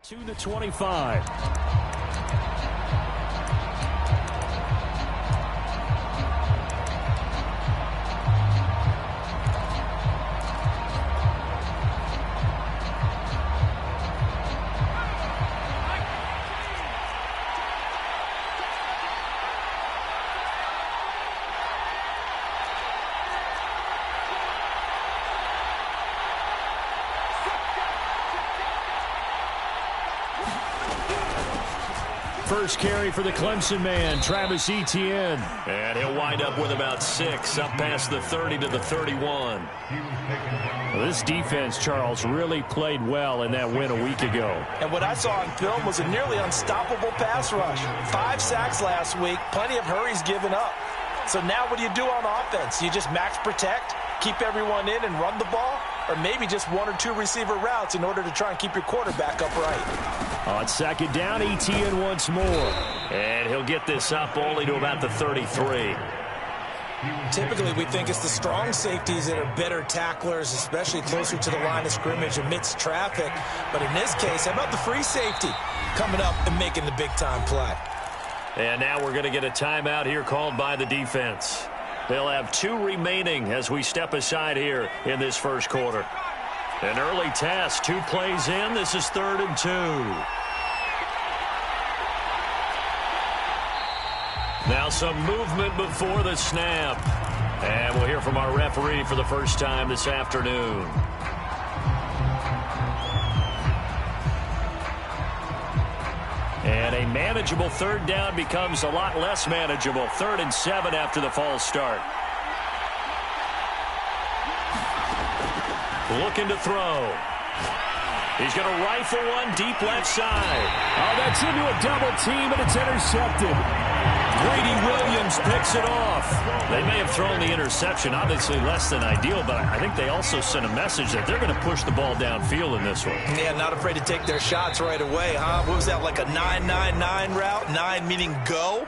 To the 25. First carry for the Clemson man, Travis Etienne. And he'll wind up with about 6, up past the 30 to the 31. Well, this defense, Charles, really played well in that win a week ago. And what I saw on film was a nearly unstoppable pass rush. 5 sacks last week, plenty of hurries given up. So now what do you do on offense? You just max protect, keep everyone in and run the ball? Or maybe just 1 or 2 receiver routes in order to try and keep your quarterback upright. On second down, Etienne once more. And he'll get this up only to about the 33. Typically, we think it's the strong safeties that are better tacklers, especially closer to the line of scrimmage amidst traffic. But in this case, how about the free safety coming up and making the big-time play? And now we're going to get a timeout here called by the defense. They'll have 2 remaining as we step aside here in this first quarter. An early test, 2 plays in. This is 3rd and 2. Now some movement before the snap. And we'll hear from our referee for the first time this afternoon. And a manageable 3rd down becomes a lot less manageable. 3rd and 7 after the false start. Looking to throw. He's going to rifle one deep left side. Oh, that's into a double team, and it's intercepted. Grady Williams picks it off. They may have thrown the interception, obviously less than ideal, but I think they also sent a message that they're going to push the ball downfield in this one. Yeah, not afraid to take their shots right away, huh? What was that, like a 9-9-9 route? 9 meaning go?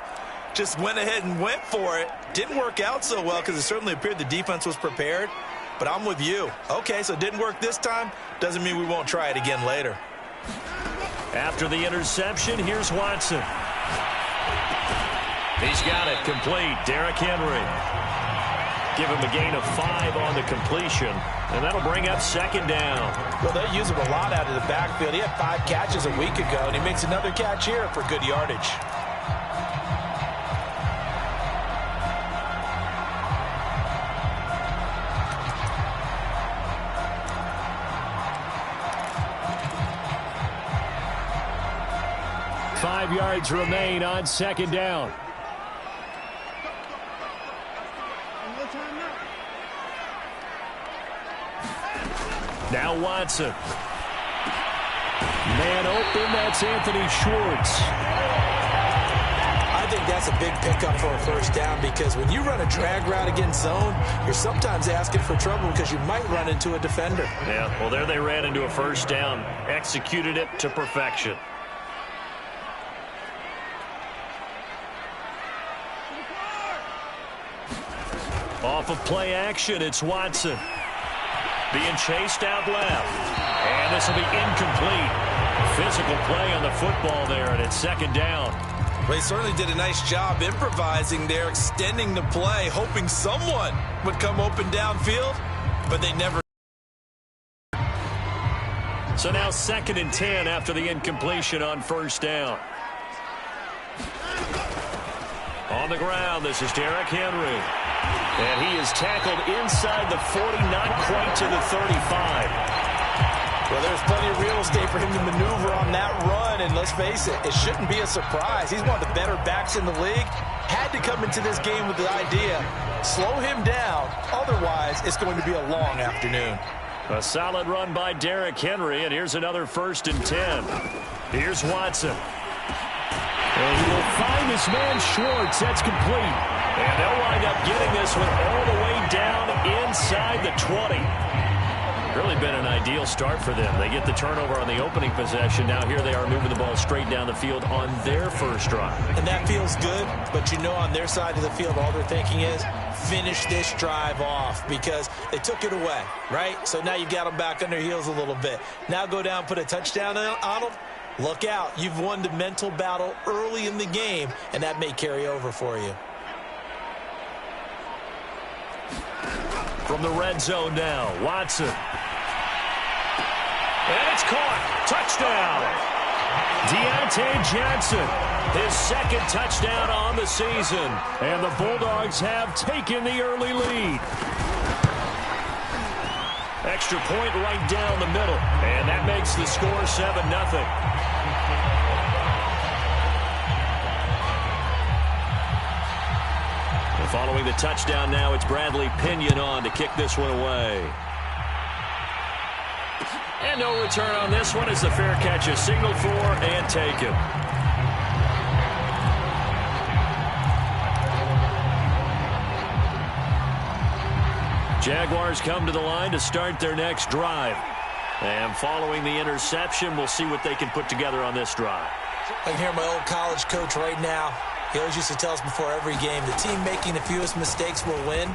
Just went ahead and went for it. Didn't work out so well because it certainly appeared the defense was prepared. But I'm with you. Okay, so it didn't work this time. Doesn't mean we won't try it again later. After the interception, here's Watson. He's got it complete. Derrick Henry. Give him a gain of 5 on the completion. And that'll bring up 2nd down. Well, they use him a lot out of the backfield. He had 5 catches a week ago, and he makes another catch here for good yardage. Five yards remain on 2nd down. Now Watson. Man open, that's Anthony Schwartz. I think that's a big pickup for a 1st down because when you run a drag route against zone, you're sometimes asking for trouble because you might run into a defender. Yeah, well, there they ran into a 1st down. Executed it to perfection. Off of play action, it's Watson. Being chased out left. And this will be incomplete. Physical play on the football there, and it's 2nd down. Well, he certainly did a nice job improvising there, extending the play, hoping someone would come open downfield, but they never. So now 2nd and 10 after the incompletion on 1st down. On the ground, this is Derrick Henry. And he is tackled inside the 40, not quite to the 35. Well, there's plenty of real estate for him to maneuver on that run, and let's face it, it shouldn't be a surprise. He's one of the better backs in the league. Had to come into this game with the idea, slow him down, otherwise it's going to be a long afternoon. A solid run by Derrick Henry, and here's another 1st and 10. Here's Watson. And he will find his man Schwartz. That's complete. And they'll wind up getting this one all the way down inside the 20. Really been an ideal start for them. They get the turnover on the opening possession. Now here they are moving the ball straight down the field on their 1st drive. And that feels good, but you know on their side of the field all they're thinking is finish this drive off because they took it away, right? So now you got them back on their heels a little bit. Now go down, put a touchdown on them. Look out. You've won the mental battle early in the game, and that may carry over for you. From the red zone now, Watson. And it's caught. Touchdown. Deontay Johnson, his second touchdown on the season. And the Bulldogs have taken the early lead. Extra point right down the middle. And that makes the score 7-0. Following the touchdown now, it's Bradley Pinion on to kick this one away. And no return on this one as the fair catch is signaled for and taken. Jaguars come to the line to start their next drive. And following the interception, we'll see what they can put together on this drive. I can hear my old college coach right now. He always used to tell us before every game, the team making the fewest mistakes will win.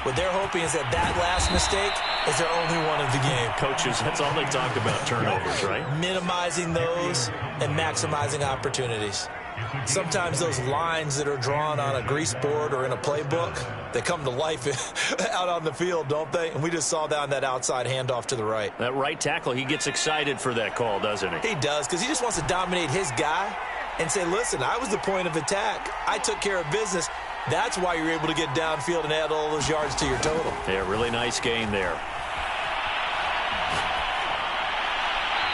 What they're hoping is that last mistake is their only one of the game. Coaches, that's all they talk about, turnovers, right? Minimizing those and maximizing opportunities. Sometimes those lines that are drawn on a grease board or in a playbook, they come to life out on the field, don't they? And we just saw down that outside handoff to the right. That right tackle, he gets excited for that call, doesn't he? He does, because he just wants to dominate his guy and say, listen, I was the point of attack. I took care of business. That's why you're able to get downfield and add all those yards to your total. Yeah, really nice gain there.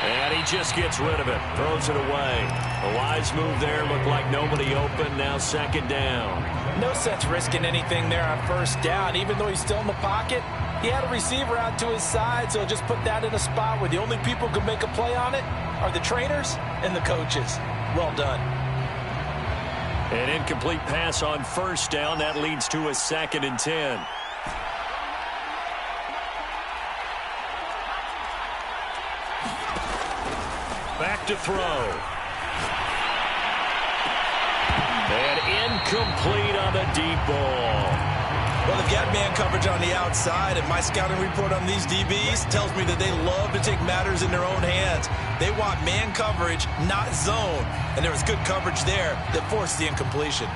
And he just gets rid of it. Throws it away. A wise move there. Looked like nobody open. Now second down. No sense risking anything there on first down. Even though he's still in the pocket, he had a receiver out to his side, so just put that in a spot where the only people who can make a play on it are the trainers and the coaches. Well done. An incomplete pass on first down. That leads to a 2nd and 10. Back to throw. And incomplete on the deep ball. Well, they've got man coverage on the outside, and my scouting report on these DBs tells me that they love to take matters in their own hands. They want man coverage, not zone. And there was good coverage there that forced the incompletion.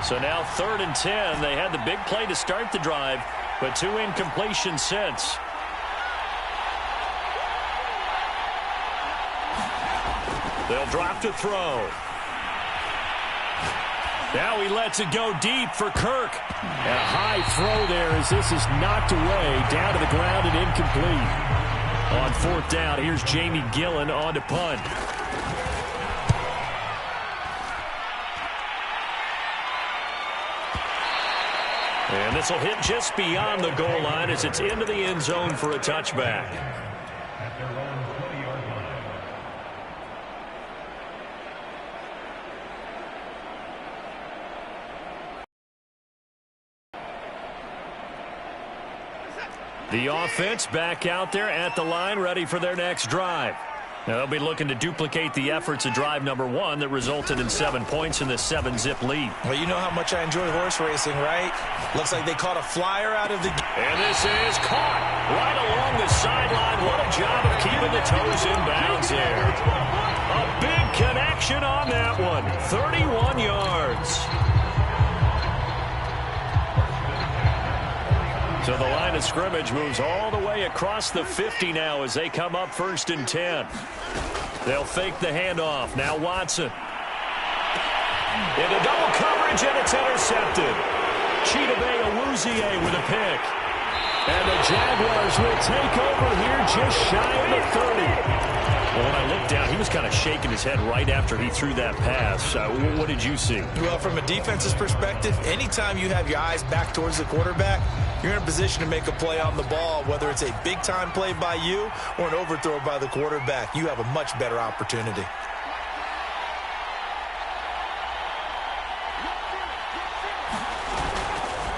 So now 3rd and 10. They had the big play to start the drive, but 2 incompletions since. They'll drop to throw. Now he lets it go deep for Kirk. And a high throw there as this is knocked away down to the ground and incomplete. On 4th down, here's Jamie Gillen on to punt. And this will hit just beyond the goal line as it's into the end zone for a touchback. The offense back out there at the line, ready for their next drive. Now they'll be looking to duplicate the efforts of drive number 1 that resulted in 7 points in the 7-zip lead. Well, you know how much I enjoy horse racing, right? Looks like they caught a flyer out of the... And this is caught right along the sideline. What a job of keeping the toes in bounds there. A big connection on that one. 31 yards. So the line of scrimmage moves all the way across the 50 now as they come up 1st and 10. They'll fake the handoff. Now Watson. Into double coverage, and it's intercepted. Chidobe Awuzie with a pick. And the Jaguars will take over here just shy of the 30. Well, when I looked down, he was kind of shaking his head right after he threw that pass. What did you see? Well, from a defense's perspective, anytime you have your eyes back towards the quarterback, you're in a position to make a play on the ball, whether it's a big-time play by you or an overthrow by the quarterback. You have a much better opportunity.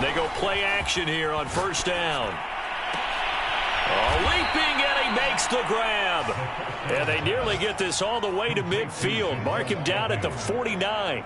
They go play action here on 1st down. Leaping, and he makes the grab. And they nearly get this all the way to midfield. Mark him down at the 49.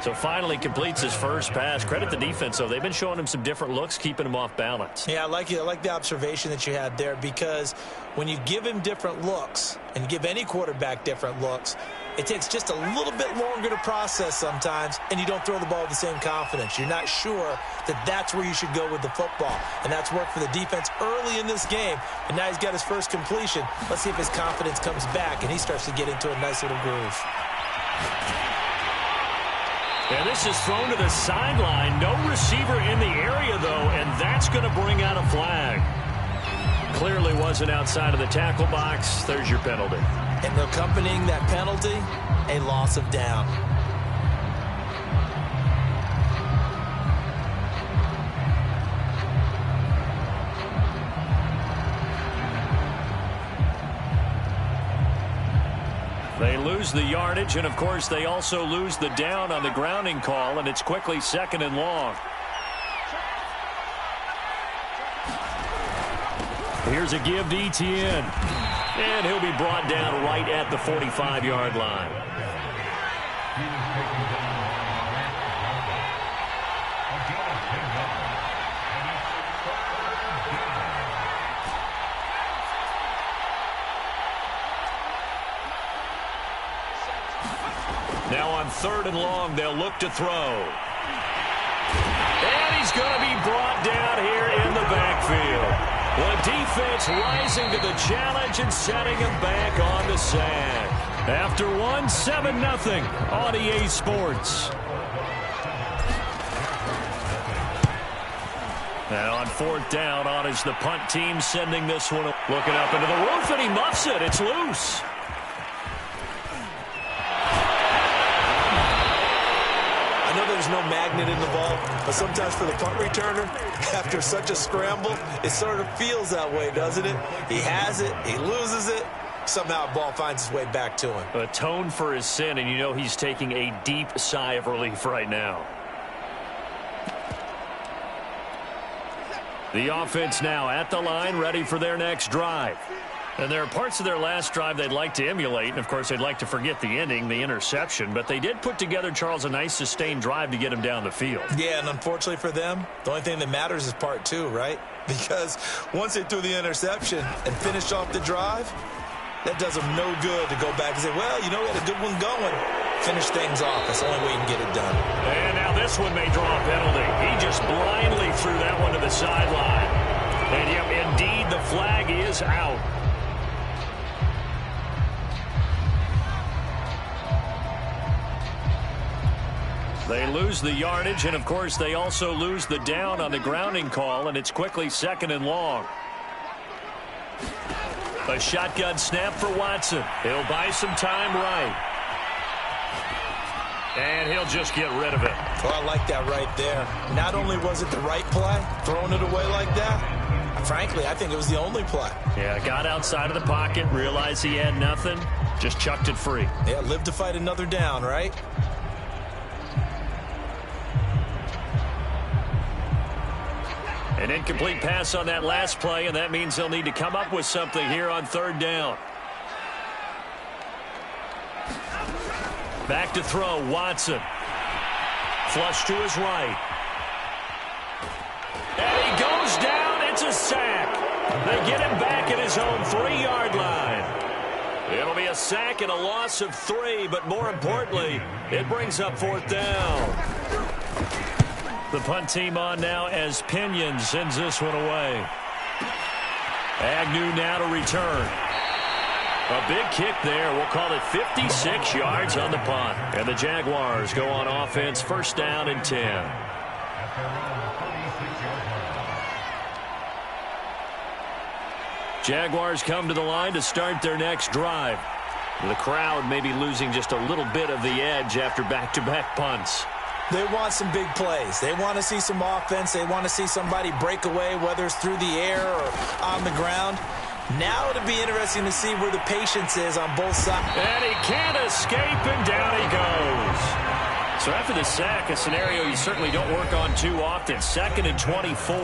So finally completes his first pass. Credit the defense, though. They've been showing him some different looks, keeping him off balance. Yeah, I like it. I like the observation that you had there, because when you give him different looks and give any quarterback different looks, it takes just a little bit longer to process sometimes, and you don't throw the ball with the same confidence. You're not sure that that's where you should go with the football, and that's worked for the defense early in this game, and now he's got his first completion. Let's see if his confidence comes back and he starts to get into a nice little groove. And this is thrown to the sideline. No receiver in the area, though, and that's going to bring out a flag. Clearly wasn't outside of the tackle box. There's your penalty. And accompanying that penalty, a loss of down. They lose the yardage, and, of course, they also lose the down on the grounding call, and it's quickly 2nd and long. Here's a give to Etienne. And he'll be brought down right at the 45-yard line. Now on 3rd and long, they'll look to throw. And he's going to be brought down here in the backfield. The defense rising to the challenge and setting him back on the sack. After one, 7-0 on EA Sports. Now on 4th down, on is the punt team sending this one. Looking up into the roof, and he muffs it. It's loose. I know there's no magnet in the ball, but sometimes for the punt returner, after such a scramble, it sort of feels that way, doesn't it? He has it, he loses it, somehow the ball finds its way back to him. Atone for his sin, and you know he's taking a deep sigh of relief right now. The offense now at the line, ready for their next drive. And there are parts of their last drive they'd like to emulate, and, of course, they'd like to forget the ending, the interception. But they did put together, Charles, a nice sustained drive to get him down the field. Yeah, and unfortunately for them, the only thing that matters is part 2, right? Because once they threw the interception and finished off the drive, that does them no good to go back and say, well, you know, we had a good one going. Finish things off. That's the only way you can get it done. And now this one may draw a penalty. He just blindly threw that one to the sideline. And, yep, indeed, the flag is out. They lose the yardage, and, of course, they also lose the down on the grounding call, and it's quickly 2nd and long. A shotgun snap for Watson. He'll buy some time right. And he'll just get rid of it. Well, I like that right there. Not only was it the right play, throwing it away like that, frankly, I think it was the only play. Yeah, got outside of the pocket, realized he had nothing, just chucked it free. Yeah, live to fight another down, right? An incomplete pass on that last play, and that means they'll need to come up with something here on 3rd down. Back to throw, Watson. Flush to his right. And he goes down. It's a sack. They get him back at his own 3-yard line. It'll be a sack and a loss of 3, but more importantly, it brings up 4th down. The punt team on now as Pinion sends this one away. Agnew now to return. A big kick there. We'll call it 56 yards on the punt. And the Jaguars go on offense, 1st down and 10. Jaguars come to the line to start their next drive. The crowd may be losing just a little bit of the edge after back-to-back punts. They want some big plays. They want to see some offense. They want to see somebody break away, whether it's through the air or on the ground. Now it'll be interesting to see where the patience is on both sides. And he can't escape, and down he goes. So after the sack, a scenario you certainly don't work on too often. 2nd and 24.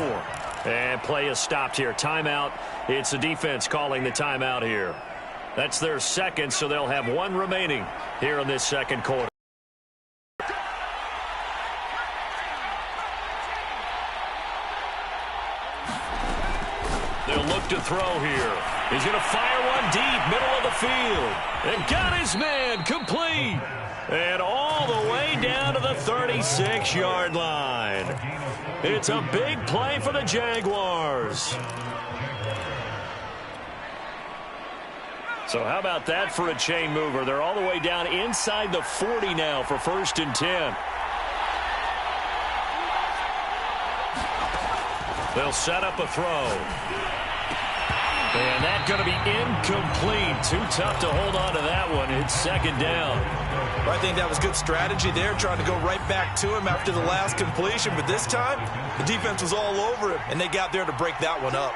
And play is stopped here. Timeout. It's the defense calling the timeout here. That's their 2nd, so they'll have 1 remaining here in this 2nd quarter. He'll look to throw here. He's going to fire one deep, middle of the field. And got his man complete. And all the way down to the 36-yard line. It's a big play for the Jaguars. So how about that for a chain mover? They're all the way down inside the 40 now for 1st and 10. They'll set up a throw. And that's going to be incomplete. Too tough to hold on to that one. It's 2nd down. Well, I think that was good strategy there, trying to go right back to him after the last completion. But this time, the defense was all over him, and they got there to break that one up.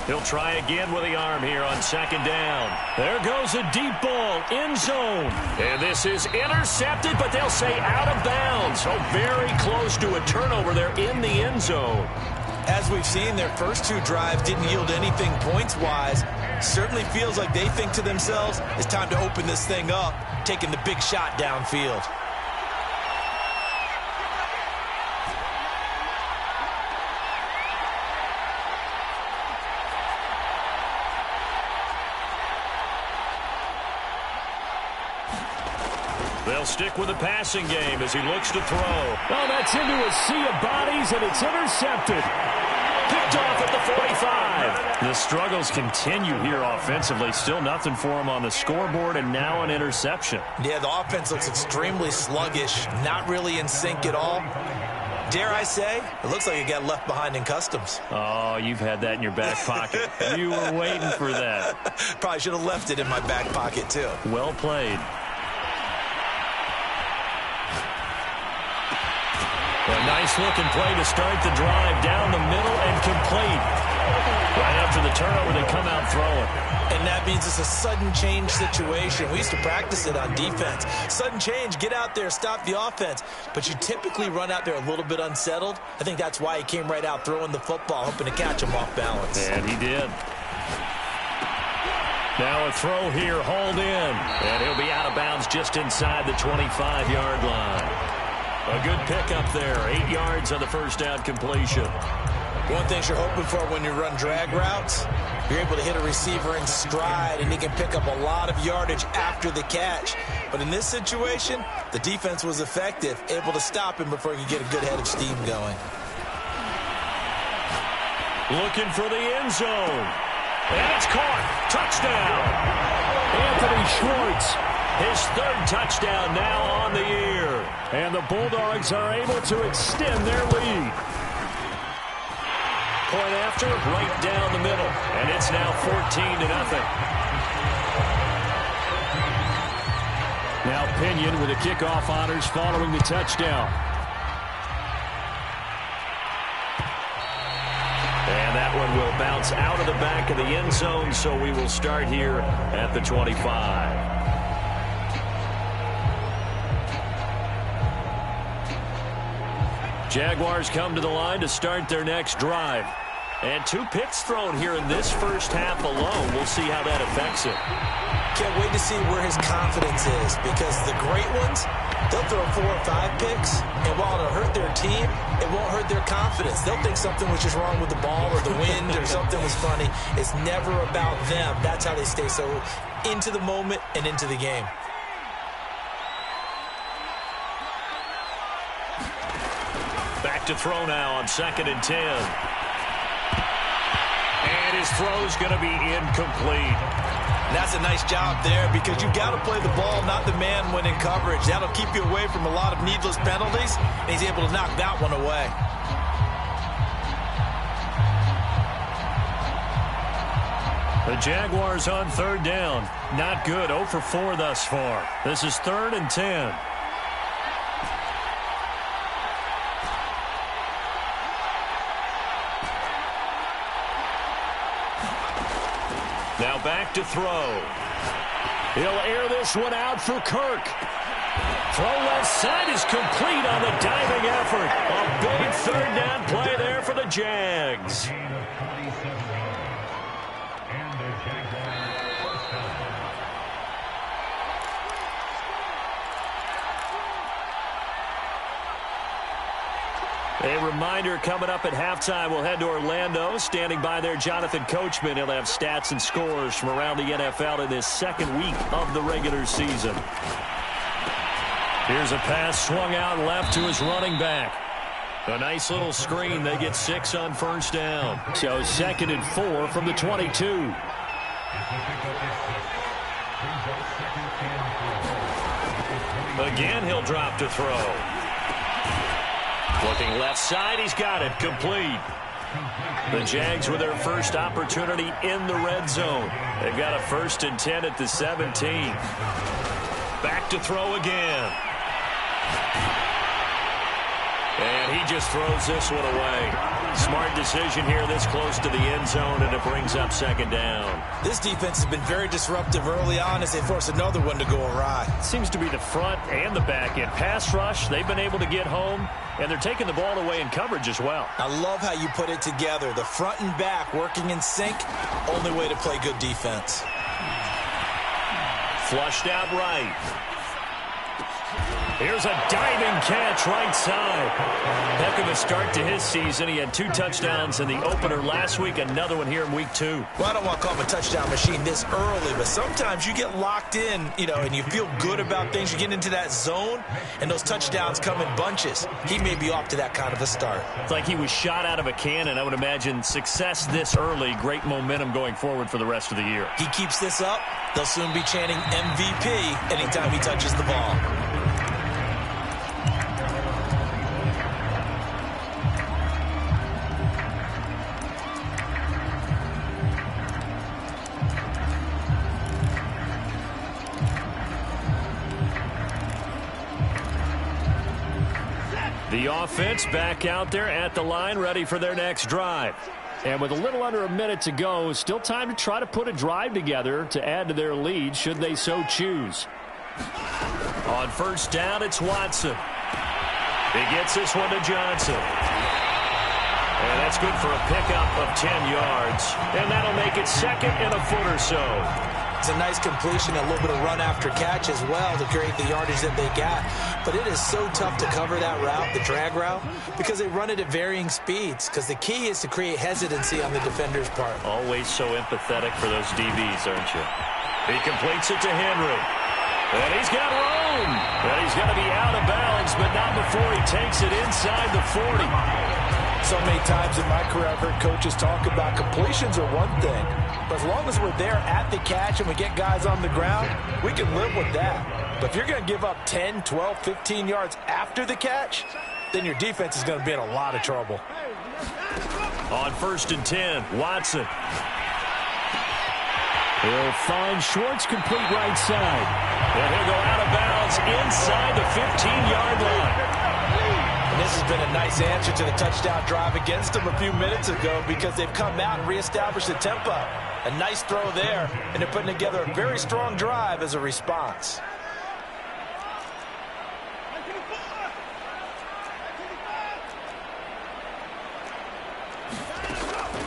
He'll try again with the arm here on 2nd down. There goes a deep ball, end zone. And this is intercepted, but they'll say out of bounds. So very close to a turnover there in the end zone. As we've seen, their first 2 drives didn't yield anything points-wise. Certainly feels like they think to themselves, it's time to open this thing up, taking the big shot downfield. They'll stick with the passing game as he looks to throw. Oh, that's into a sea of bodies, and it's intercepted. Picked off at the 45. The struggles continue here offensively. Still nothing for him on the scoreboard, and now an interception. Yeah, the offense looks extremely sluggish, not really in sync at all. Dare I say, it looks like it got left behind in customs. Oh, you've had that in your back pocket. You were waiting for that. Probably should have left it in my back pocket, too. Well played. A nice-looking play to start the drive down the middle and complete. Right after the turnover, they come out throwing. And that means it's a sudden change situation. We used to practice it on defense. Sudden change, get out there, stop the offense. But you typically run out there a little bit unsettled. I think that's why he came right out throwing the football, hoping to catch him off balance. And he did. Now a throw here, hauled in. And he'll be out of bounds just inside the 25-yard line. A good pickup there. 8 yards on the first down completion. One thing you're hoping for when you run drag routes, you're able to hit a receiver in stride, and he can pick up a lot of yardage after the catch. But in this situation, the defense was effective, able to stop him before he could get a good head of steam going. Looking for the end zone. And it's caught. Touchdown. Anthony Schwartz. His 3rd touchdown now on the year. And the Bulldogs are able to extend their lead. Point after, right down the middle. And it's now 14-0. Now Pinion with the kickoff honors following the touchdown. And that one will bounce out of the back of the end zone, so we will start here at the 25. Jaguars come to the line to start their next drive. And 2 picks thrown here in this first half alone. We'll see how that affects it. Can't wait to see where his confidence is, because the great ones, they'll throw 4 or 5 picks, and while it'll hurt their team, it won't hurt their confidence. They'll think something was just wrong with the ball or the wind or something was funny. It's never about them. That's how they stay so into the moment and into the game. Back to throw now on 2nd and 10. And his throw's going to be incomplete. And that's a nice job there, because you've got to play the ball, not the man when in coverage. That'll keep you away from a lot of needless penalties, and he's able to knock that one away. The Jaguars on 3rd down. Not good. 0 for 4 thus far. This is 3rd and 10. Now back to throw. He'll air this one out for Kirk. throw left side is complete on the diving effort. A big third down play there for the Jags. A reminder coming up at halftime. We'll head to Orlando. Standing by there, Jonathan Coachman. He'll have stats and scores from around the NFL in this second week of the regular season. Here's a pass swung out left to his running back. A nice little screen. They get 6 on first down. So 2nd and 4 from the 22. Again, he'll drop to throw. Looking left side, he's got it, complete. The Jags with their first opportunity in the red zone. They've got a 1st and 10 at the 17. Back to throw again. And he just throws this one away. Smart decision here this close to the end zone, and it brings up 2nd down. This defense has been very disruptive early on as they force another one to go awry. Seems to be the front and the back end. Pass rush, they've been able to get home, and they're taking the ball away in coverage as well. I love how you put it together. The front and back working in sync, only way to play good defense. Flushed out right. Here's a diving catch right side. Heck of a start to his season. He had 2 touchdowns in the opener last week, another one here in week 2. Well, I don't want to call him a touchdown machine this early, but sometimes you get locked in, and you feel good about things. You get into that zone, and those touchdowns come in bunches. He may be off to that kind of a start. It's like he was shot out of a cannon. I would imagine success this early, great momentum going forward for the rest of the year. He keeps this up, they'll soon be chanting MVP anytime he touches the ball. The offense back out there at the line, ready for their next drive. And with a little under a minute to go, still time to try to put a drive together to add to their lead should they so choose. On first down, it's Watson. He gets this one to Johnson. And that's good for a pickup of 10 yards. And that'll make it 2nd and a foot or so. It's a nice completion, a little bit of run after catch as well to create the yardage that they got. But it is so tough to cover that route, the drag route, because they run it at varying speeds. Because the key is to create hesitancy on the defender's part. Always so empathetic for those DBs, aren't you? He completes it to Henry. And he's got room. And he's going to be out of bounds, but not before he takes it inside the 40. So many times in my career I've heard coaches talk about completions are one thing, but as long as we're there at the catch and we get guys on the ground, we can live with that. But if you're going to give up 10, 12, 15 yards after the catch, then your defense is going to be in a lot of trouble. On 1st and 10, Watson. He'll find Schwartz complete right side. And he'll go out of bounds inside the 15-yard line. And this has been a nice answer to the touchdown drive against them a few minutes ago because they've come out and reestablished the tempo. A nice throw there, and they're putting together a very strong drive as a response.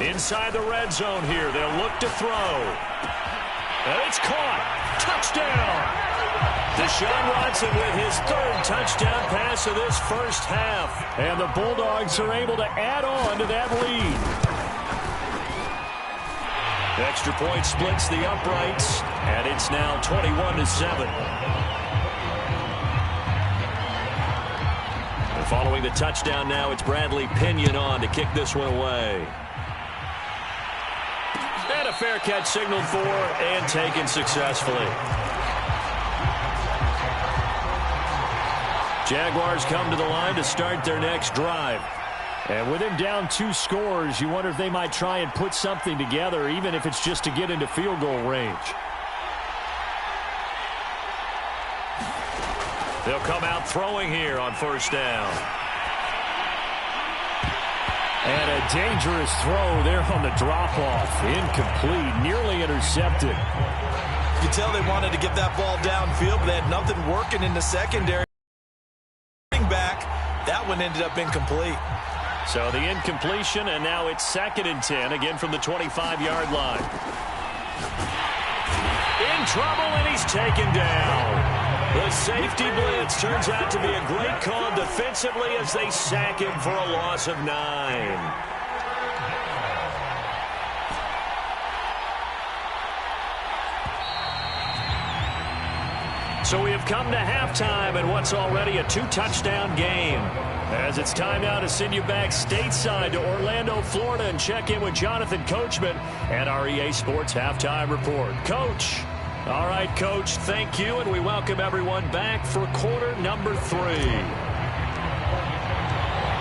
Inside the red zone here, they'll look to throw. And it's caught. Touchdown. Deshaun Watson with his 3rd touchdown pass of this first half. And the Bulldogs are able to add on to that lead. Extra point splits the uprights, and it's now 21-7. And following the touchdown now, it's Bradley Pinion on to kick this one away. And a fair catch signaled for and taken successfully. Jaguars come to the line to start their next drive. And with him down 2 scores, you wonder if they might try and put something together, even if it's just to get into field goal range. They'll come out throwing here on first down. And a dangerous throw there on the drop-off. Incomplete, nearly intercepted. You can tell they wanted to get that ball downfield, but they had nothing working in the secondary. that one ended up incomplete. So the incompletion, and now it's 2nd and 10, again from the 25-yard line. In trouble, and he's taken down. The safety blitz turns out to be a great call defensively as they sack him for a loss of 9. So we have come to halftime in what's already a 2-touchdown game. As it's time now to send you back stateside to Orlando, Florida, and check in with Jonathan Coachman and our EA Sports Halftime Report. Coach. All right, Coach, thank you, and we welcome everyone back for quarter number 3.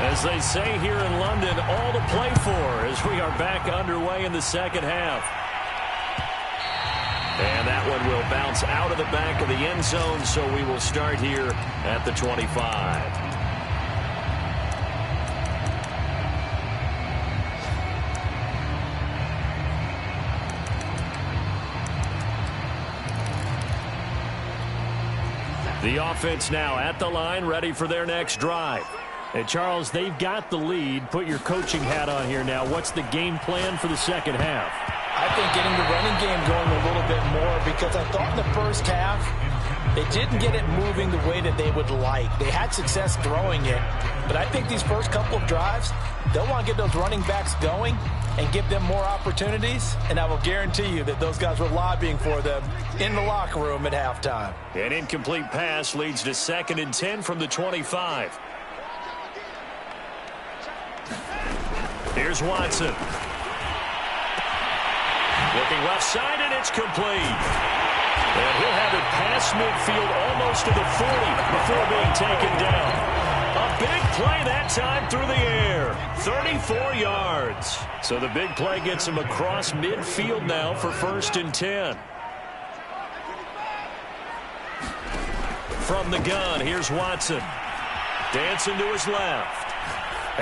As they say here in London, all to play for as we are back underway in the second half. And that one will bounce out of the back of the end zone, so we will start here at the 25. The offense now at the line, ready for their next drive. And Charles, they've got the lead. Put your coaching hat on here now. What's the game plan for the second half? I think getting the running game going a little bit more, because I thought in the first half they didn't get it moving the way that they would like. They had success throwing it, but I think these first couple of drives, they'll want to get those running backs going and give them more opportunities, and I will guarantee you that those guys were lobbying for them in the locker room at halftime. An incomplete pass leads to 2nd and 10 from the 25. Here's Watson. Looking left side, and it's complete. And he'll have it past midfield almost to the 40 before being taken down. A big play that time through the air. 34 yards. So the big play gets him across midfield now for 1st and 10. From the gun, here's Watson. Dancing to his left.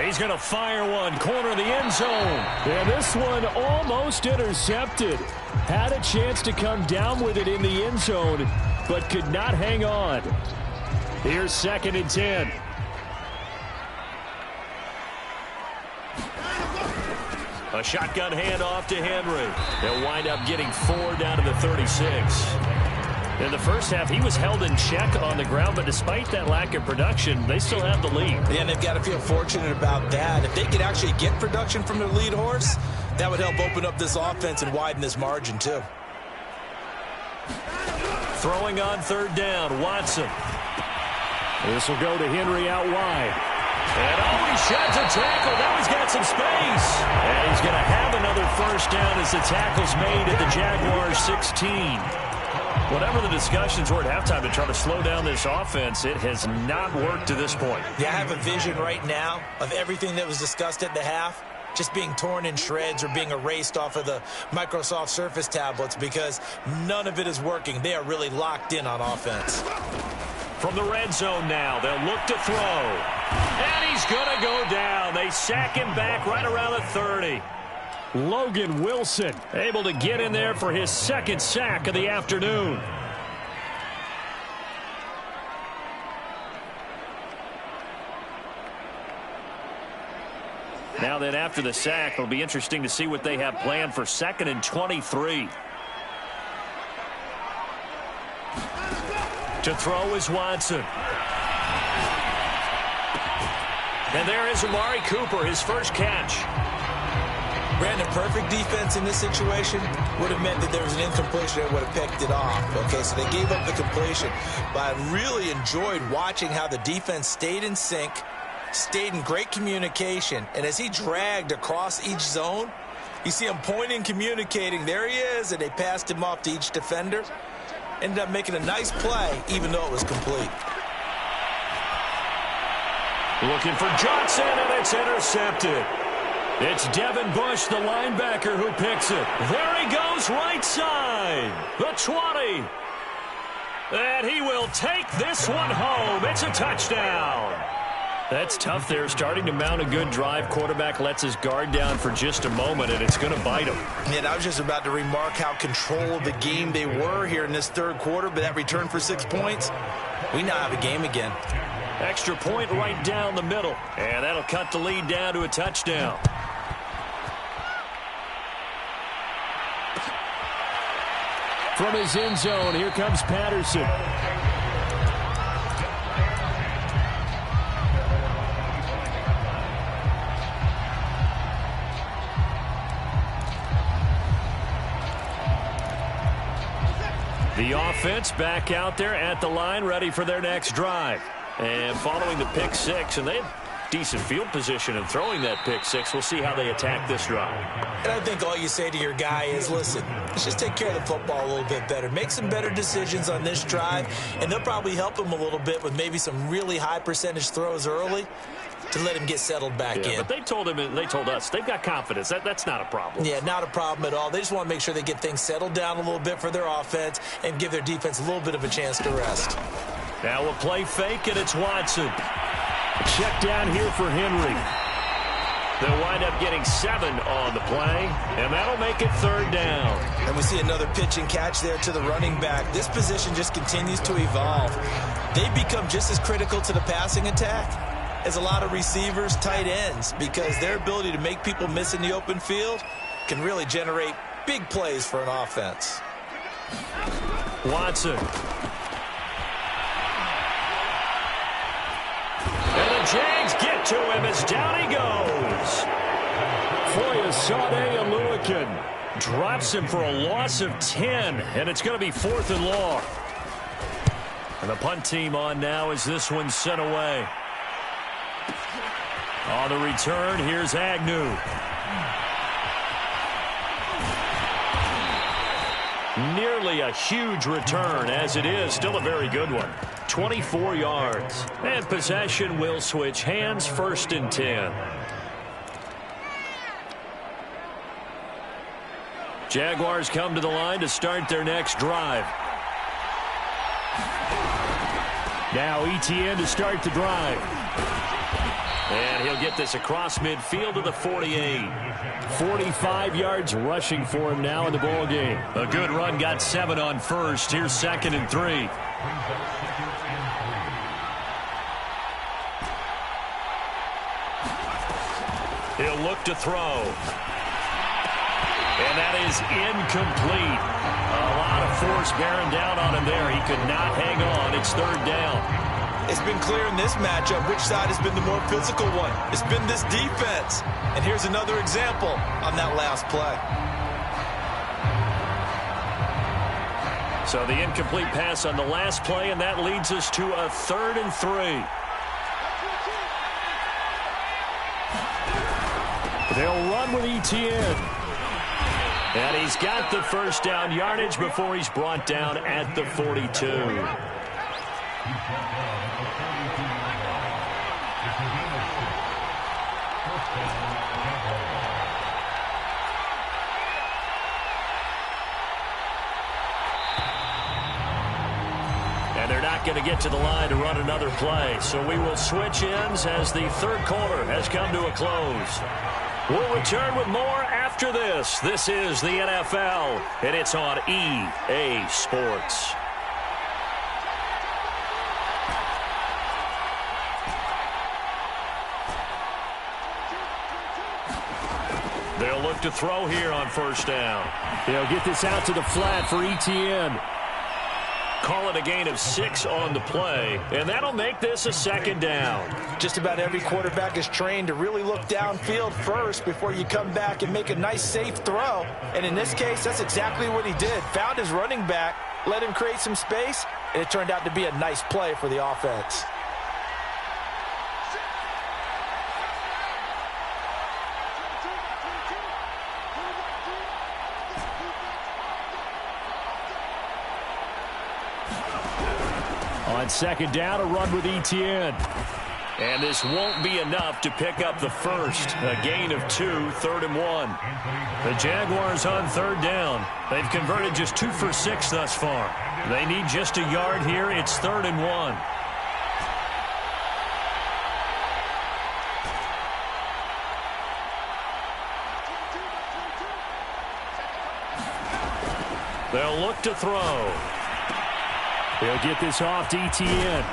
He's going to fire one, corner of the end zone. And this one almost intercepted. Had a chance to come down with it in the end zone, but could not hang on. Here's 2nd and 10. A shotgun handoff to Henry. They'll wind up getting 4 down to the 36. In the first half, he was held in check on the ground, but despite that lack of production, they still have the lead. Yeah, and they've got to feel fortunate about that. If they could actually get production from their lead horse, that would help open up this offense and widen this margin, too. Throwing on 3rd down, Watson. This will go to Henry out wide. And he sheds a tackle. Now he's got some space. And he's going to have another 1st down as the tackle's made at the Jaguars' 16. Whatever the discussions were at halftime to try to slow down this offense, it has not worked to this point. Yeah, I have a vision right now of everything that was discussed at the half just being torn in shreds or being erased off of the Microsoft Surface tablets, because none of it is working. They are really locked in on offense. From the red zone now, they'll look to throw. And he's going to go down. They sack him back right around the 30. Logan Wilson able to get in there for his 2nd sack of the afternoon. Now then, after the sack, it'll be interesting to see what they have planned for 2nd and 23. To throw is Watson. And there is Amari Cooper, his first catch. Brandon, perfect defense in this situation would have meant that there was an incompletion that would have picked it off. Okay, so they gave up the completion. But I really enjoyed watching how the defense stayed in sync, stayed in great communication. And as he dragged across each zone, you see him pointing, communicating. There he is, and they passed him off to each defender. Ended up making a nice play, even though it was complete. Looking for Johnson, and it's intercepted. It's Devin Bush, the linebacker, who picks it. There he goes, right side. The 20. And he will take this one home. It's a touchdown. That's tough there. Starting to mount a good drive. Quarterback lets his guard down for just a moment, and it's going to bite him. And I was just about to remark how controlled the game they were here in this 3rd quarter, but that return for 6 points, we now have a game again. Extra point right down the middle. And that'll cut the lead down to a touchdown. From his end zone, here comes Patterson. The offense back out there at the line, ready for their next drive. And following the pick six, and they had decent field position in throwing that pick six. We'll see how they attack this drive. And I think all you say to your guy is, listen, let's just take care of the football a little bit better. Make some better decisions on this drive, and they'll probably help him a little bit with maybe some really high percentage throws early to let him get settled back in. But they told him, and they told us, they've got confidence. That's not a problem. Yeah, not a problem at all. They just want to make sure they get things settled down a little bit for their offense and give their defense a little bit of a chance to rest. Now we'll play fake, and it's Watson. Check down here for Henry. They'll wind up getting 7 on the play, and that'll make it 3rd down. And we see another pitch and catch there to the running back. This position just continues to evolve. They become just as critical to the passing attack as a lot of receivers, tight ends, because their ability to make people miss in the open field can really generate big plays for an offense. Watson. And the Jags get to him as down he goes. Foyesade Aluakin drops him for a loss of 10, and it's going to be 4th and long. And the punt team on now as this one's sent away. On the return, here's Agnew. Nearly a huge return, as it is still a very good one. 24 yards. And possession will switch hands, 1st and 10. Jaguars come to the line to start their next drive. Now Etienne to start the drive. And he'll get this across midfield to the 48. 45 yards rushing for him now in the ball game. A good run, got 7 on first. Here's 2nd and 3. He'll look to throw. And that is incomplete. A lot of force bearing down on him there. He could not hang on. It's 3rd down. It's been clear in this matchup which side has been the more physical one. It's been this defense. And here's another example on that last play. So the incomplete pass on the last play, and that leads us to a 3rd and 3. They'll run with Etienne. And he's got the 1st down yardage before he's brought down at the 42. And they're not going to get to the line to run another play. So we will switch ends as the 3rd quarter has come to a close. We'll return with more after this. This is the NFL, and it's on EA Sports. They'll look to throw here on 1st down. They'll get this out to the flat for Etienne. Call it a gain of 6 on the play, and that'll make this a 2nd down. Just about every quarterback is trained to really look downfield first before you come back and make a nice, safe throw. And in this case, that's exactly what he did. Found his running back, let him create some space, and it turned out to be a nice play for the offense. On 2nd down, a run with Etienne. And this won't be enough to pick up the 1st. A gain of 2, 3rd and 1. The Jaguars on 3rd down. They've converted just 2 for 6 thus far. They need just a yard here. It's 3rd and 1. They'll look to throw. He'll get this off to ETN.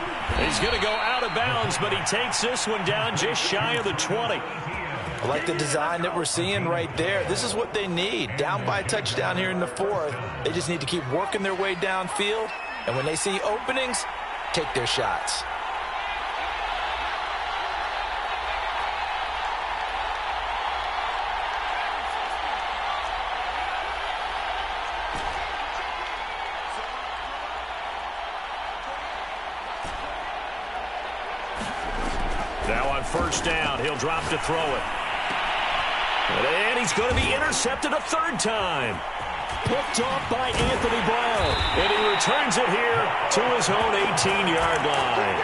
He's going to go out of bounds, but he takes this one down just shy of the 20. I like the design that we're seeing right there. This is what they need. Down by a touchdown here in the fourth. They just need to keep working their way downfield. And when they see openings, take their shots. Now on first down, he'll drop to throw it. And he's going to be intercepted a third time. Picked off by Anthony Brown. And he returns it here to his own 18-yard line.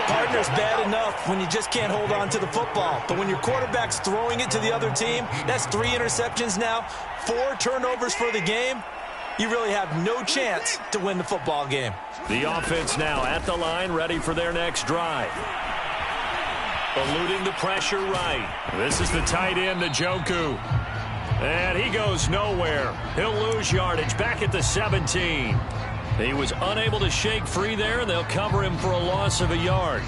Partner's bad enough when you just can't hold on to the football. But when your quarterback's throwing it to the other team, that's 3 interceptions now, 4 turnovers for the game. You really have no chance to win the football game. The offense now at the line, ready for their next drive. Eluding the pressure right. This is the tight end, Njoku. And he goes nowhere. He'll lose yardage back at the 17. He was unable to shake free there, and they'll cover him for a loss of a yard.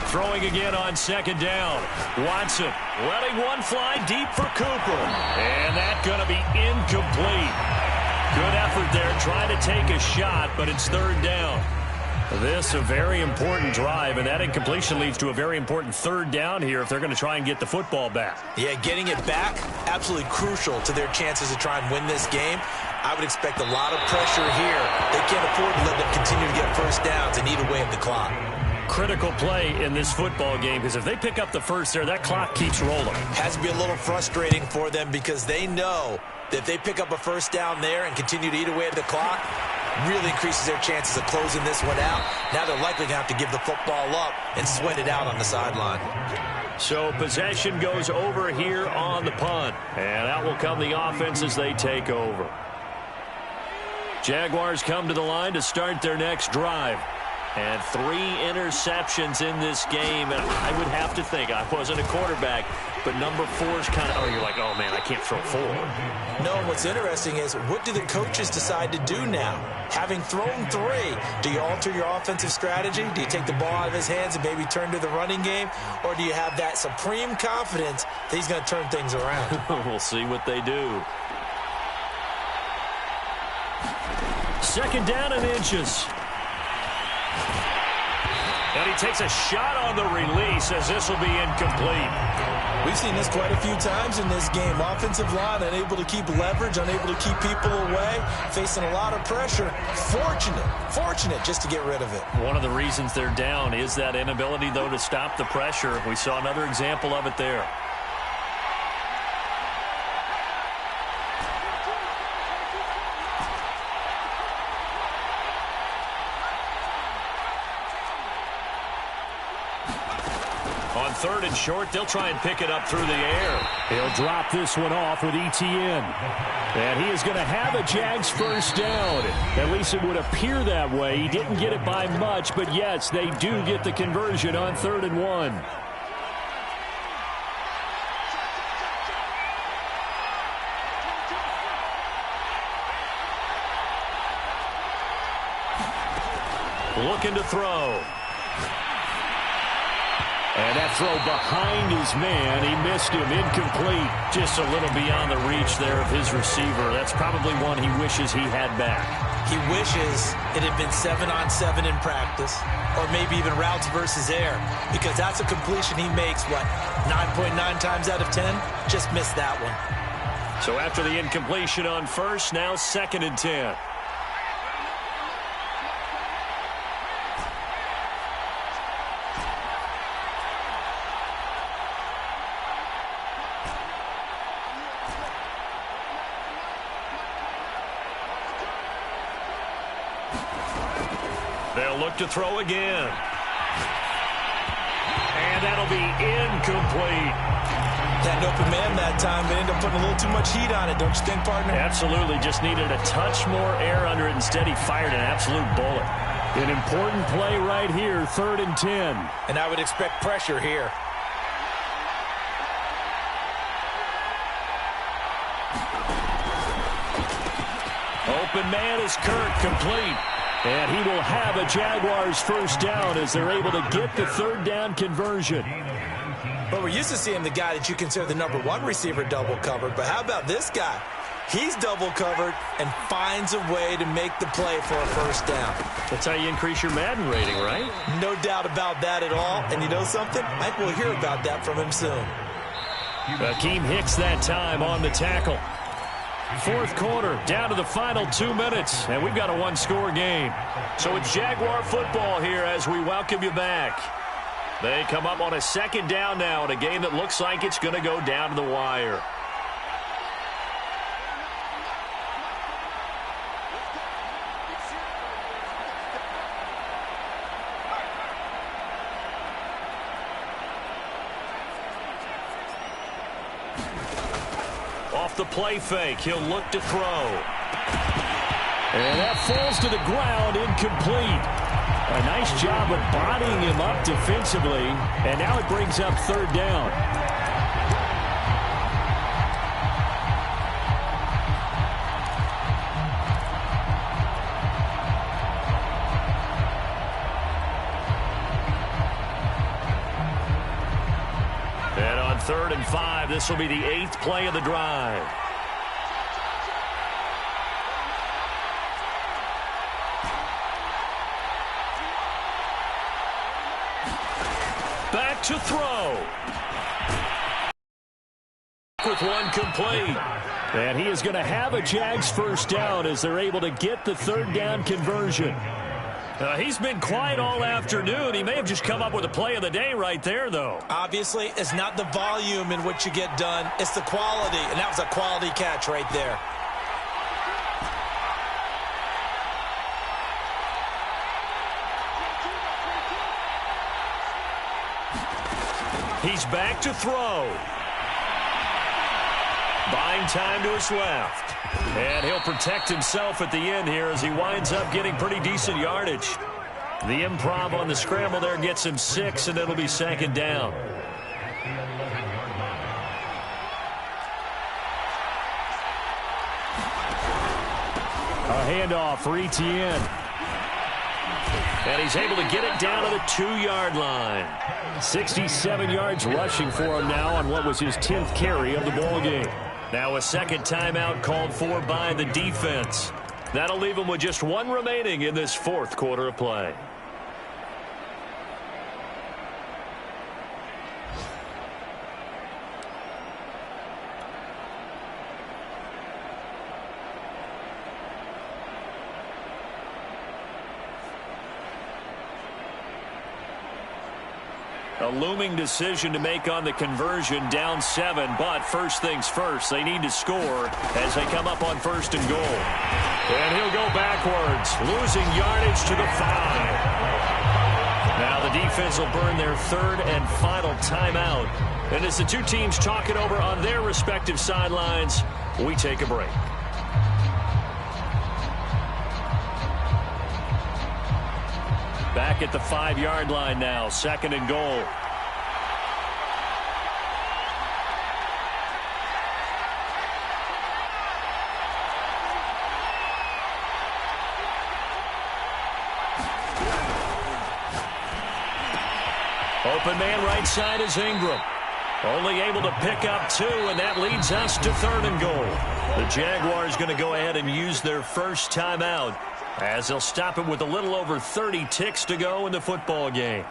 Throwing again on second down. Watson letting one fly deep for Cooper. And that's going to be incomplete. Good effort there trying to take a shot, but it's third down. This a very important drive, and that incompletion leads to a very important third down here if they're going to try and get the football back. Yeah, getting it back, absolutely crucial to their chances to try and win this game. I would expect a lot of pressure here. They can't afford to let them continue to get first downs and eat away at the clock. Critical play in this football game, because if they pick up the first there, that clock keeps rolling. Has to be a little frustrating for them because they know that if they pick up a first down there and continue to eat away at the clock, really increases their chances of closing this one out. Now they're likely going to have to give the football up and sweat it out on the sideline. So possession goes over here on the punt. And out will come the offense as they take over. Jaguars come to the line to start their next drive. And 3 interceptions in this game. And I would have to think, I wasn't a quarterback, but number 4 is kind of, oh, you're like, oh, man, I can't throw 4. No, and what's interesting is, what do the coaches decide to do now? Having thrown 3, do you alter your offensive strategy? Do you take the ball out of his hands and maybe turn to the running game? Or do you have that supreme confidence that he's going to turn things around? We'll see what they do. Second down and inches. And he takes a shot on the release as this will be incomplete. We've seen this quite a few times in this game. Offensive line unable to keep leverage, unable to keep people away, facing a lot of pressure. Fortunate just to get rid of it. One of the reasons they're down is that inability, though, to stop the pressure. We saw another example of it there. On third and short, they'll try and pick it up through the air. He'll drop this one off with ETN. And he is going to have a Jags first down. At least it would appear that way. He didn't get it by much, but yes, they do get the conversion on 3rd and 1. Looking to throw. And that throw behind his man, he missed him, incomplete. Just a little beyond the reach there of his receiver. That's probably one he wishes he had back. He wishes it had been 7-on-7 in practice, or maybe even routes versus air, because that's a completion he makes, 9.9 times out of 10? Just missed that one. So after the incompletion on first, now 2nd and 10. They'll look to throw again. And that'll be incomplete. Had an open man that time, but ended up putting a little too much heat on it, don't you think, partner? Absolutely. Just needed a touch more air under it. Instead, he fired an absolute bullet. An important play right here, 3rd and 10. And I would expect pressure here. Open man is Kirk, complete. And he will have a Jaguars first down as they're able to get the third down conversion. But we're used to seeing the guy that you consider the number one receiver double covered. But how about this guy? He's double covered and finds a way to make the play for a first down. That's how you increase your Madden rating, right? No doubt about that at all. And you know something? I think we'll hear about that from him soon. Akeem Hicks that time on the tackle. Fourth quarter, down to the final 2 minutes, and we've got a one-score game. So it's Jaguar football here as we welcome you back. They come up on a second down now in a game that looks like it's going to go down to the wire. Off the play fake, he'll look to throw. And that falls to the ground, incomplete. A nice job of bodying him up defensively, and now it brings up third down. And on 3rd and 5, this will be the 8th play of the drive. Back to throw. With one complete. And he is going to have a Jags first down as they're able to get the third down conversion. He's been quiet all afternoon. He may have just come up with a play of the day right there, though. Obviously, it's not the volume in which you get done. It's the quality, and that was a quality catch right there. He's back to throw. Buying time to his left. And he'll protect himself at the end here as he winds up getting pretty decent yardage. The improv on the scramble there gets him 6, and it'll be second down. A handoff for Etienne. And he's able to get it down to the 2-yard line. 67 yards rushing for him now on what was his 10th carry of the ball game. Now a second timeout called for by the defense. That'll leave him with just one remaining in this fourth quarter of play. A looming decision to make on the conversion, down 7, but first things first, they need to score as they come up on 1st and goal. And he'll go backwards, losing yardage to the 5. Now the defense will burn their 3rd and final timeout. And as the two teams talk it over on their respective sidelines, we take a break. Back at the 5-yard line now, 2nd and goal. Open man right side is Ingram. Only able to pick up 2, and that leads us to 3rd and goal. The Jaguars going to go ahead and use their first timeout, as they'll stop it with a little over 30 ticks to go in the football game.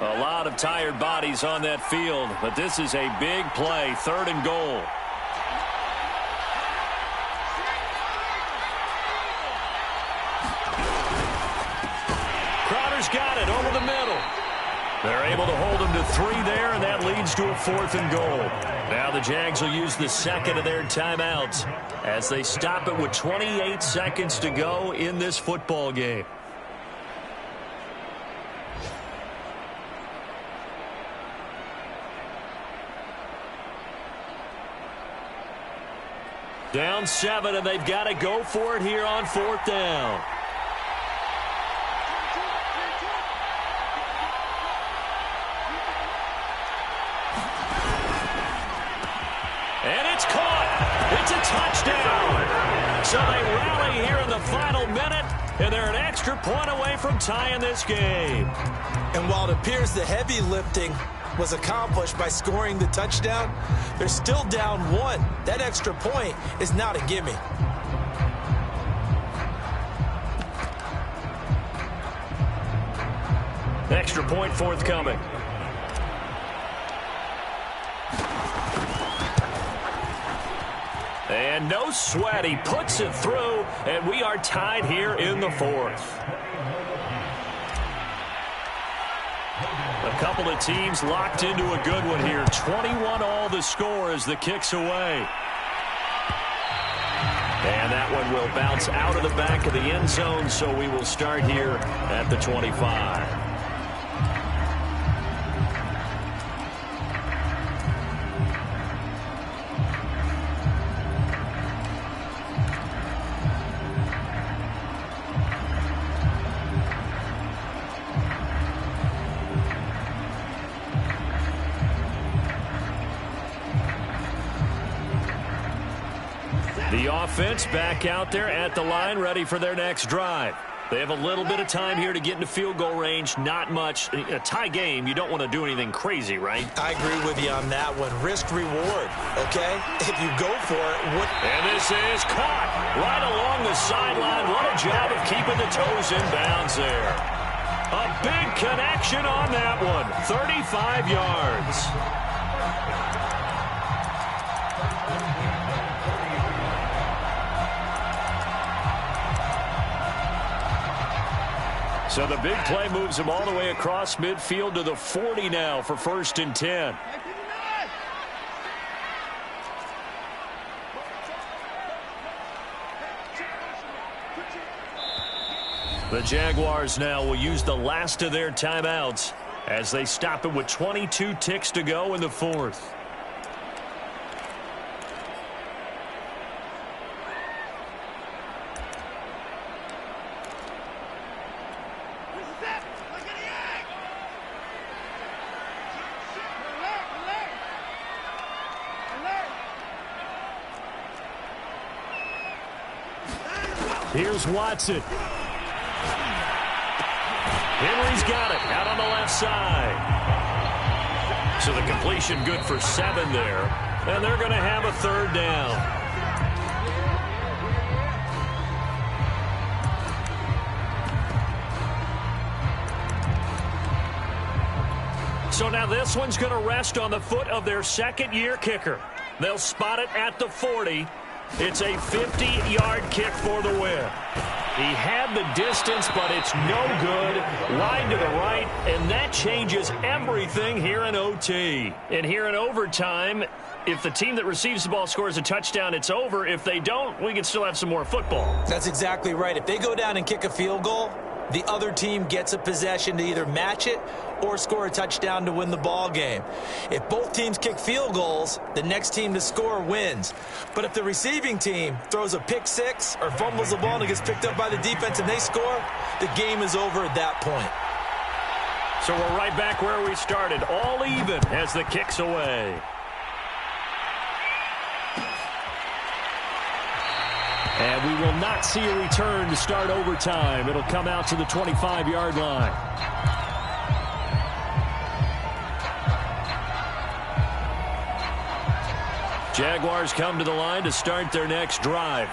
A lot of tired bodies on that field, but this is a big play, 3rd and goal. Crowder's got it over the middle. They're able to hold them to 3 there, and that leads to a 4th and goal. Now the Jags will use the second of their timeouts as they stop it with 28 seconds to go in this football game. Down 7, and they've got to go for it here on 4th down. And it's caught. It's a touchdown. So they rally here in the final minute, and they're an extra point away from tying this game. And while it appears the heavy lifting was accomplished by scoring the touchdown, they're still down 1. That extra point is not a gimme. Extra point forthcoming. And no sweat, he puts it through, and we are tied here in the 4th. A couple of teams locked into a good one here. 21 all the score as the kick's away. And that one will bounce out of the back of the end zone, so we will start here at the 25. The offense back out there at the line, ready for their next drive. They have a little bit of time here to get into field goal range. Not much. A tie game, you don't want to do anything crazy, right? I agree with you on that one. Risk reward, okay? If you go for it, what? And this is caught right along the sideline. What a job of keeping the toes in bounds there. A big connection on that one. 35 yards. So the big play moves him all the way across midfield to the 40 now for 1st and 10. The Jaguars now will use the last of their timeouts as they stop it with 22 ticks to go in the 4th. Here's Watson. Henry's got it out on the left side. So the completion good for 7 there. And they're going to have a 3rd down. So now this one's going to rest on the foot of their 2nd-year kicker. They'll spot it at the 40. It's a 50-yard kick for the win. He had the distance, but it's no good. Wide to the right, and that changes everything here in OT. And here in overtime, if the team that receives the ball scores a touchdown, it's over. If they don't, we can still have some more football. That's exactly right. If they go down and kick a field goal, the other team gets a possession to either match it or score a touchdown to win the ball game. If both teams kick field goals, the next team to score wins. But if the receiving team throws a pick 6 or fumbles the ball and it gets picked up by the defense and they score, the game is over at that point. So we're right back where we started, all even as the kick's away. And we will not see a return to start overtime. It'll come out to the 25-yard line. Jaguars come to the line to start their next drive.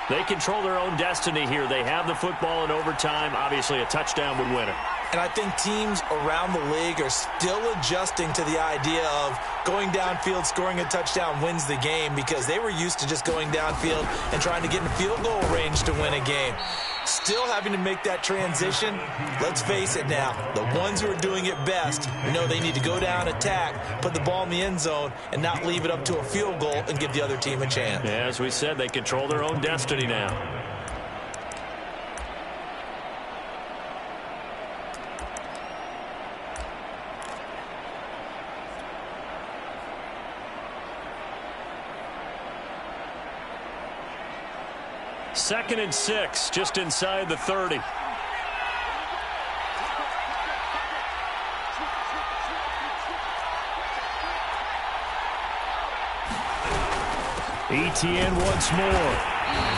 They control their own destiny here. They have the football in overtime. Obviously, a touchdown would win it. And I think teams around the league are still adjusting to the idea of going downfield, scoring a touchdown wins the game, because they were used to just going downfield and trying to get in field goal range to win a game. Still having to make that transition. Let's face it now, the ones who are doing it best know they need to go down, attack, put the ball in the end zone, and not leave it up to a field goal and give the other team a chance. Yeah, as we said, they control their own destiny now. Second and 6, just inside the 30. ETN once more.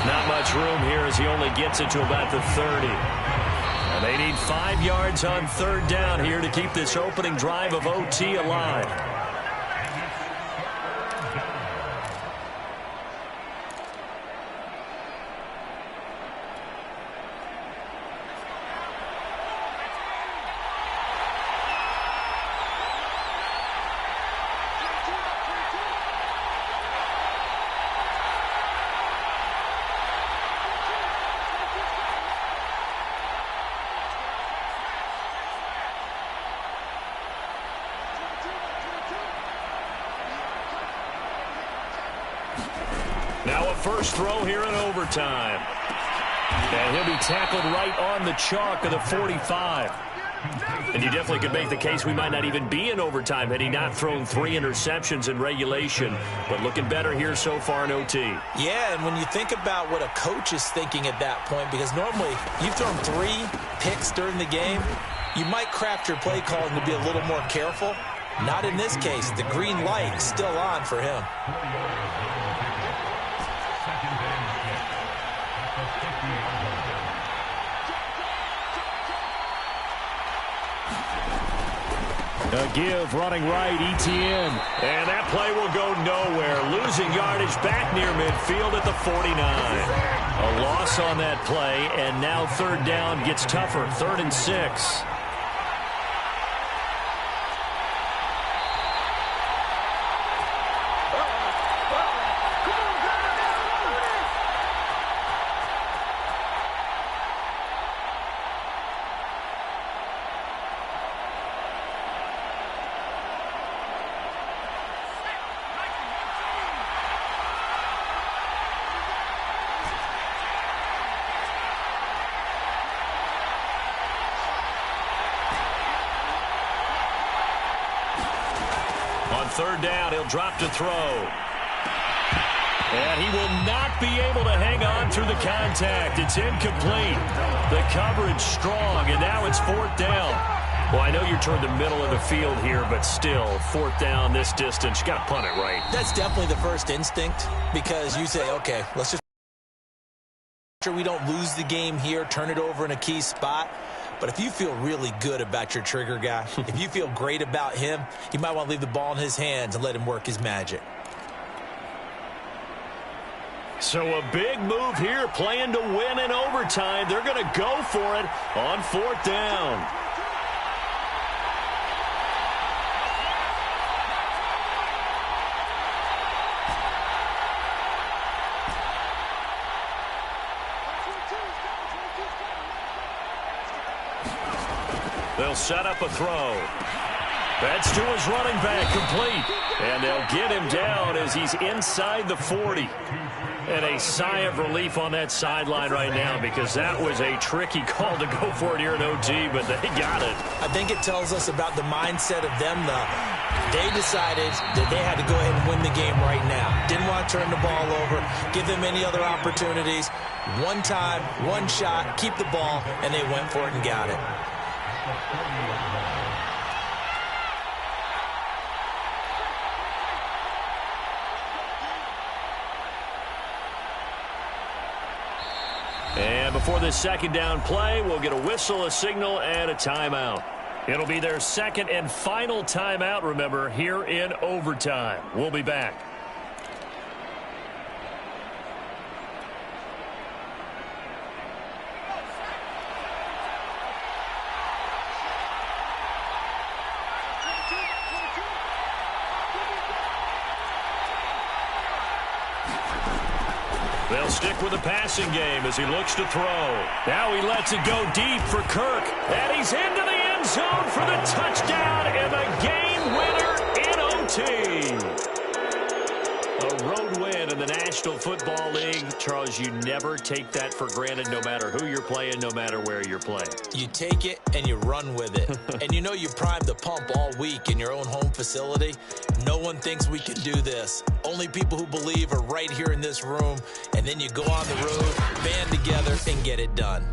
Not much room here as he only gets it to about the 30. And they need 5 yards on third down here to keep this opening drive of OT alive. Now a first throw here in overtime. And he'll be tackled right on the chalk of the 45. And you definitely could make the case we might not even be in overtime had he not thrown 3 interceptions in regulation. But looking better here so far in OT. Yeah, and when you think about what a coach is thinking at that point, because normally you've thrown 3 picks during the game, you might craft your play calling to be a little more careful. Not in this case. The green light is still on for him. A give running right, ETN. And that play will go nowhere. Losing yardage back near midfield at the 49. A loss on that play, and now third down gets tougher. 3rd and 6. Third down, he'll drop to throw. And he will not be able to hang on through the contact. It's incomplete. The coverage strong, and now it's 4th down. Well, I know you're toward the middle of the field here, but still, 4th down this distance. You got to punt it right. That's definitely the first instinct, because you say, okay, let's just make sure we don't lose the game here, turn it over in a key spot. But if you feel really good about your trigger guy, if you feel great about him, you might want to leave the ball in his hands and let him work his magic. So a big move here, playing to win in overtime. They're going to go for it on 4th down. They'll set up a throw. That's to his running back, complete. And they'll get him down as he's inside the 40. And a sigh of relief on that sideline right now, because that was a tricky call to go for it here in OT, but they got it. I think it tells us about the mindset of them, though. They decided that they had to go ahead and win the game right now. Didn't want to turn the ball over, give them any other opportunities. One time, one shot, keep the ball, and they went for it and got it. And before this second down play, we'll get a whistle, a signal, and a timeout. It'll be their second and final timeout, remember, here in overtime. We'll be back. They'll stick with the passing game as he looks to throw. Now he lets it go deep for Kirk. And he's into the end zone for the touchdown and the game winner in OT. A road win in the National Football League. Charles, you never take that for granted no matter who you're playing, no matter where you're playing. You take it and you run with it. And you know you primed the pump all week in your own home facility. No one thinks we can do this. Only people who believe are right here in this room. And then you go on the road, band together, and get it done.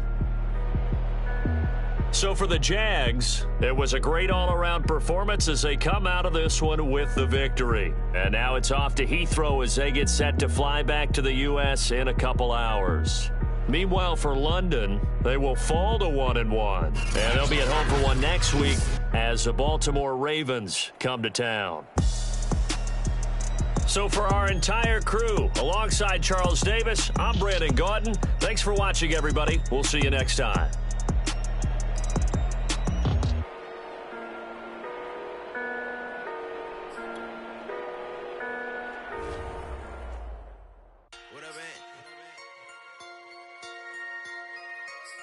So for the Jags, it was a great all-around performance as they come out of this one with the victory. And now it's off to Heathrow as they get set to fly back to the U.S. in a couple hours. Meanwhile, for London, they will fall to 1-1. And they'll be at home for one next week as the Baltimore Ravens come to town. So for our entire crew, alongside Charles Davis, I'm Brandon Gaudin. Thanks for watching, everybody. We'll see you next time.